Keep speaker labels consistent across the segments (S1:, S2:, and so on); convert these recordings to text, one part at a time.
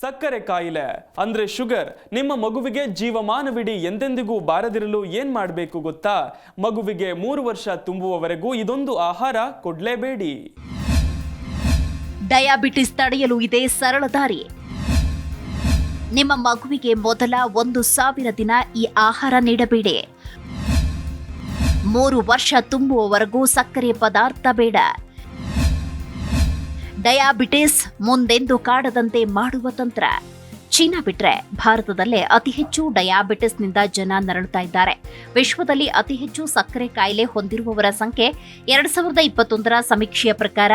S1: ಸಕ್ಕರೆ ಕಾಯಿಲೆ ಅಂದ್ರೆ ಶುಗರ್ ನಿಮ್ಮ ಮಗುವಿಗೆ ಜೀವಮಾನವಿಡೀ ಎಂದೆಂದಿಗೂ ಬಾರದಿರಲು ಏನ್ ಮಾಡಬೇಕು ಗೊತ್ತಾ? ಮಗುವಿಗೆ 3 ವರ್ಷ ತುಂಬುವವರೆಗೂ ಇದೊಂದು ಆಹಾರ ಕೊಡ್ಲೇಬೇಡಿ.
S2: ಡಯಾಬಿಟಿಸ್ ತಡೆಯಲು ಇದೆ ಸರಳ ದಾರಿ. ನಿಮ್ಮ ಮಗುವಿಗೆ ಮೊದಲ 1,000 ದಿನ ಈ ಆಹಾರ ನೀಡಬೇಡಿ. 3 ವರ್ಷ ತುಂಬುವವರೆಗೂ ಸಕ್ಕರೆ ಪದಾರ್ಥ ಬೇಡ. ಡಯಾಬಿಟಿಸ್ ಮುಂದೆಂದು ಕಾಡದಂತೆ ಮಾಡುವ ತಂತ್ರ. ಚೀನಾ ಬಿಟ್ರೆ ಭಾರತದಲ್ಲೇ ಅತಿ ಹೆಚ್ಚು ಡಯಾಬಿಟಿಸ್ನಿಂದ ಜನ ನರಳುತ್ತಾ ಇದ್ದಾರೆ. ವಿಶ್ವದಲ್ಲಿ ಅತಿ ಹೆಚ್ಚು ಸಕ್ಕರೆ ಕಾಯಿಲೆ ಹೊಂದಿರುವವರ ಸಂಖ್ಯೆ 2021ರ ಸಮೀಕ್ಷೆಯ ಪ್ರಕಾರ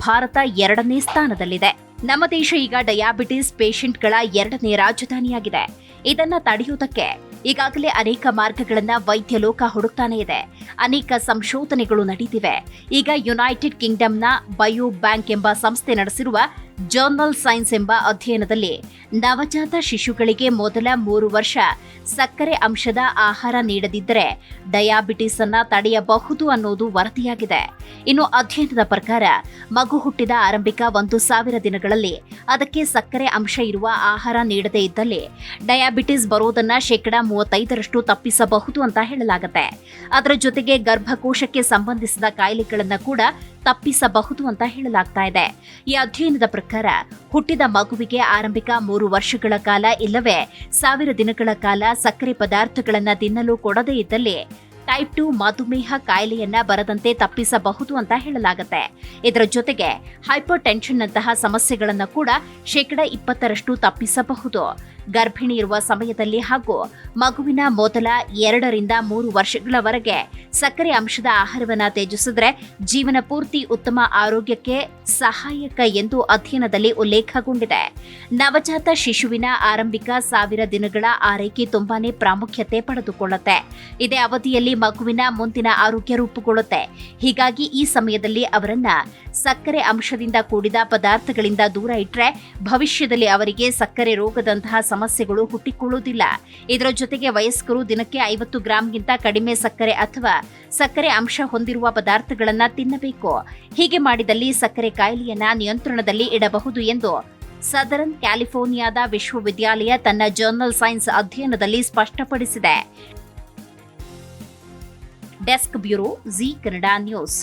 S2: ಭಾರತ 2ನೇ ಸ್ಥಾನದಲ್ಲಿದೆ. ನಮ್ಮ ದೇಶ ಈಗ ಡಯಾಬಿಟಿಸ್ ಪೇಷಂಟ್ಗಳ 2ನೇ ರಾಜಧಾನಿಯಾಗಿದೆ. ಇದನ್ನ ತಡೆಯುವುದಕ್ಕೆ ಈಗಾಗಲೇ ಅನೇಕ ಮಾರ್ಗಗಳನ್ನ ವೈದ್ಯ ಲೋಕ ಹುಡುಕ್ತಾನೆ ಇದೆ. ಅನೇಕ ಸಂಶೋಧನೆಗಳು ನಡೀತಿವೆ. ಈಗ ಯುನೈಟೆಡ್ ಕಿಂಗ್ಡಮ್ನ ಬಯೋ ಬ್ಯಾಂಕ್ ಎಂಬ ಸಂಸ್ಥೆ ನಡೆಸಿರುವ ಜರ್ನಲ್ ಸೈನ್ಸ್ ಎಂಬ ಅಧ್ಯಯನದಲ್ಲಿ ನವಜಾತ ಶಿಶುಗಳಿಗೆ ಮೊದಲ 3 ವರ್ಷ ಸಕ್ಕರೆ ಅಂಶದ ಆಹಾರ ನೀಡದಿದ್ದರೆ ಡಯಾಬಿಟಿಸ್ ಅನ್ನ ತಡೆಯಬಹುದು ಅನ್ನೋದು ವರದಿಯಾಗಿದೆ. ಇನ್ನು ಅಧ್ಯಯನದ ಪ್ರಕಾರ ಮಗು ಹುಟ್ಟಿದ ಆರಂಭಿಕ 1,000 ದಿನಗಳಲ್ಲಿ ಅದಕ್ಕೆ ಸಕ್ಕರೆ ಅಂಶ ಇರುವ ಆಹಾರ ನೀಡದೇ ಇದ್ದಲ್ಲಿ ಡಯಾಬಿಟಿಸ್ ಬರೋದನ್ನ 35% ತಪ್ಪಿಸಬಹುದು ಅಂತ ಹೇಳಲಾಗುತ್ತೆ. ಅದರ ಜೊತೆಗೆ ಗರ್ಭಕೋಶಕ್ಕೆ ಸಂಬಂಧಿಸಿದ ಕಾಯಿಲೆಗಳನ್ನ ಕೂಡ ತಪ್ಪಿಸಬಹುದು ಅಂತ ಹೇಳಲಾಗ್ತಾ ಇದೆ. ಈ ಅಧ್ಯಯನದ ಪ್ರಕಾರ ಹುಟ್ಟಿದ ಮಗುವಿಗೆ ಆರಂಭಿಕ 3 ವರ್ಷಗಳ ಕಾಲ ಇಲ್ಲವೇ 1000 ದಿನಗಳ ಕಾಲ ಸಕ್ಕರೆ ಪದಾರ್ಥಗಳನ್ನ ತಿನ್ನಲು ಕೊಡದೇ ಇದ್ದಲ್ಲಿ ಟೈಪ್ 2 ಮಧುಮೇಹ ಕಾಯಿಲೆಯನ್ನ ಬರದಂತೆ ತಪ್ಪಿಸಬಹುದು ಅಂತ ಹೇಳಲಾಗುತ್ತೆ. ಇದರ ಜೊತೆಗೆ ಹೈಪರ್ ಟೆನ್ಷನ್ನಂತಹ ಸಮಸ್ಯೆಗಳನ್ನು ಕೂಡ 20% ತಪ್ಪಿಸಬಹುದು. ಗರ್ಭಿಣಿ ಇರುವ ಸಮಯದಲ್ಲಿ ಹಾಗೂ ಮಗುವಿನ ಮೊದಲ 2 ರಿಂದ 3 ವರ್ಷಗಳವರೆಗೆ ಸಕ್ಕರೆ ಅಂಶದ ಆಹಾರವನ್ನು ತ್ಯಜಿಸಿದ್ರೆ ಜೀವನ ಪೂರ್ತಿ ಉತ್ತಮ ಆರೋಗ್ಯಕ್ಕೆ ಸಹಾಯಕ ಎಂದು ಅಧ್ಯಯನದಲ್ಲಿ ಉಲ್ಲೇಖಗೊಂಡಿದೆ. ನವಜಾತ ಶಿಶುವಿನ ಆರಂಭಿಕ 1000 ದಿನಗಳ ಆರೈಕೆ ತುಂಬಾನೇ ಪ್ರಾಮುಖ್ಯತೆ ಪಡೆದುಕೊಳ್ಳುತ್ತೆ. ಇದೇ ಅವಧಿಯಲ್ಲಿ ಮಗುವಿನ ಮುಂದಿನ ಆರೋಗ್ಯ ರೂಪುಗೊಳ್ಳುತ್ತೆ. ಹೀಗಾಗಿ ಈ ಸಮಯದಲ್ಲಿ ಅವರನ್ನ ಸಕ್ಕರೆ ಅಂಶದಿಂದ ಕೂಡಿದ ಪದಾರ್ಥಗಳಿಂದ ದೂರ ಇಟ್ಟರೆ ಭವಿಷ್ಯದಲ್ಲಿ ಅವರಿಗೆ ಸಕ್ಕರೆ ರೋಗದಂತಹ ಸಮಸ್ಯೆಗಳು ಹುಟ್ಟಿಕೊಳ್ಳುವುದಿಲ್ಲ. ಇದರ ಜೊತೆಗೆ ವಯಸ್ಕರು ದಿನಕ್ಕೆ 50 ಗ್ರಾಂಗಿಂತ ಕಡಿಮೆ ಸಕ್ಕರೆ ಅಥವಾ ಸಕ್ಕರೆ ಅಂಶ ಹೊಂದಿರುವ ಪದಾರ್ಥಗಳನ್ನು ತಿನ್ನಬೇಕು. ಹೀಗೆ ಮಾಡಿದಲ್ಲಿ ಸಕ್ಕರೆ ಕಾಯಿಲೆಯನ್ನ ನಿಯಂತ್ರಣದಲ್ಲಿ ಇಡಬಹುದು ಎಂದು ಸದರನ್ ಕ್ಯಾಲಿಫೋರ್ನಿಯಾದ ವಿಶ್ವವಿದ್ಯಾಲಯ ತನ್ನ ಜರ್ನಲ್ ಸೈನ್ಸ್ ಅಧ್ಯಯನದಲ್ಲಿ ಸ್ಪಷ್ಟಪಡಿಸಿದೆ. Desk bureau, G Kannada news.